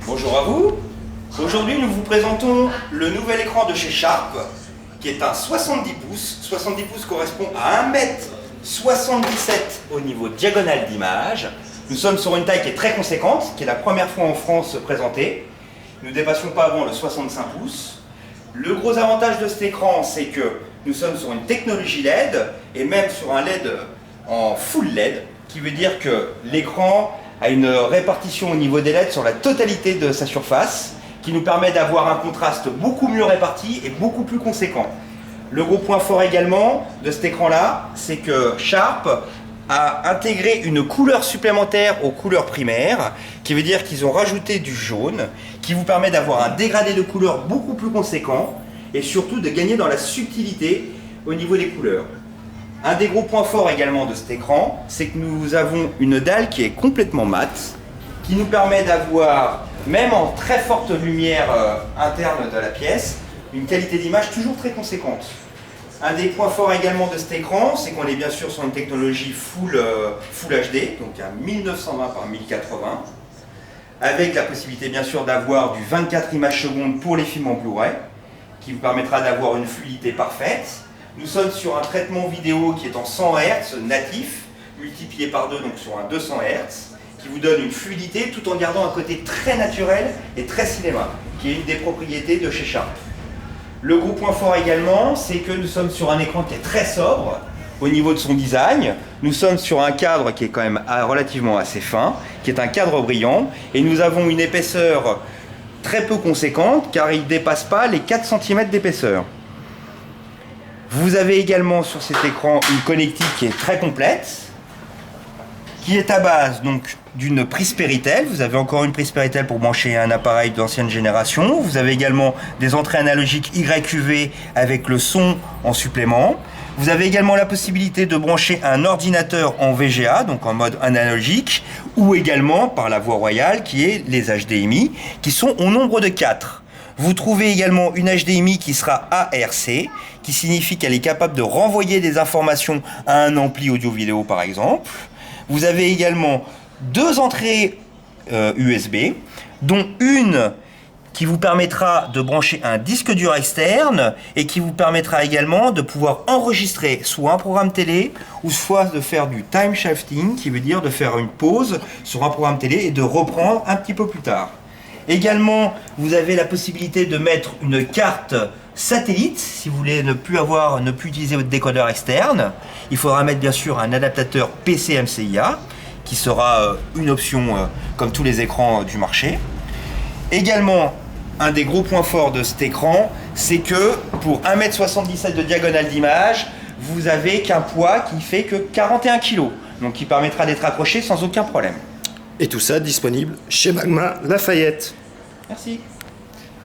Bonjour à vous. Aujourd'hui, nous vous présentons le nouvel écran de chez Sharp, qui est un 70 pouces. 70 pouces correspond à 1,77 m au niveau diagonale d'image. Nous sommes sur une taille qui est très conséquente, qui est la première fois en France présentée. Nous ne dépassions pas avant le 65 pouces. Le gros avantage de cet écran, c'est que nous sommes sur une technologie LED, et même sur un LED en full LED, qui veut dire que l'écran a une répartition au niveau des LED sur la totalité de sa surface, qui nous permet d'avoir un contraste beaucoup mieux réparti et beaucoup plus conséquent. Le gros point fort également de cet écran-là, c'est que Sharp a intégré une couleur supplémentaire aux couleurs primaires, qui veut dire qu'ils ont rajouté du jaune, qui vous permet d'avoir un dégradé de couleurs beaucoup plus conséquent, et surtout de gagner dans la subtilité au niveau des couleurs. Un des gros points forts également de cet écran, c'est que nous avons une dalle qui est complètement mate, qui nous permet d'avoir, même en très forte lumière interne de la pièce, une qualité d'image toujours très conséquente. Un des points forts également de cet écran, c'est qu'on est bien sûr sur une technologie Full HD, donc un 1920 par 1080, avec la possibilité bien sûr d'avoir du 24 images secondes pour les films en Blu-ray, qui vous permettra d'avoir une fluidité parfaite. Nous sommes sur un traitement vidéo qui est en 100 Hz natif, multiplié par 2, donc sur un 200 Hz, qui vous donne une fluidité tout en gardant un côté très naturel et très cinéma, qui est une des propriétés de chez Sharp. Le gros point fort également, c'est que nous sommes sur un écran qui est très sobre au niveau de son design. Nous sommes sur un cadre qui est quand même relativement assez fin, qui est un cadre brillant, et nous avons une épaisseur très peu conséquente, car il ne dépasse pas les 4 cm d'épaisseur. Vous avez également sur cet écran une connectique qui est très complète, qui est à base donc d'une prise Péritel. Vous avez encore une prise Péritel pour brancher un appareil d'ancienne génération. Vous avez également des entrées analogiques YQV avec le son en supplément. Vous avez également la possibilité de brancher un ordinateur en VGA, donc en mode analogique, ou également par la voie royale qui est les HDMI, qui sont au nombre de 4. Vous trouvez également une HDMI qui sera ARC, qui signifie qu'elle est capable de renvoyer des informations à un ampli audio-vidéo par exemple. Vous avez également 2 entrées USB, dont une qui vous permettra de brancher un disque dur externe et qui vous permettra également de pouvoir enregistrer soit un programme télé ou soit de faire du time shifting, qui veut dire de faire une pause sur un programme télé et de reprendre un petit peu plus tard. Également, vous avez la possibilité de mettre une carte satellite si vous voulez ne plus utiliser votre décodeur externe. Il faudra mettre bien sûr un adaptateur PC-MCIA qui sera une option comme tous les écrans du marché. Également, un des gros points forts de cet écran, c'est que pour 1,77 m de diagonale d'image, vous avez qu'un poids qui fait que 41 kg, donc qui permettra d'être accroché sans aucun problème. Et tout ça disponible chez Magma Lafayette. Merci.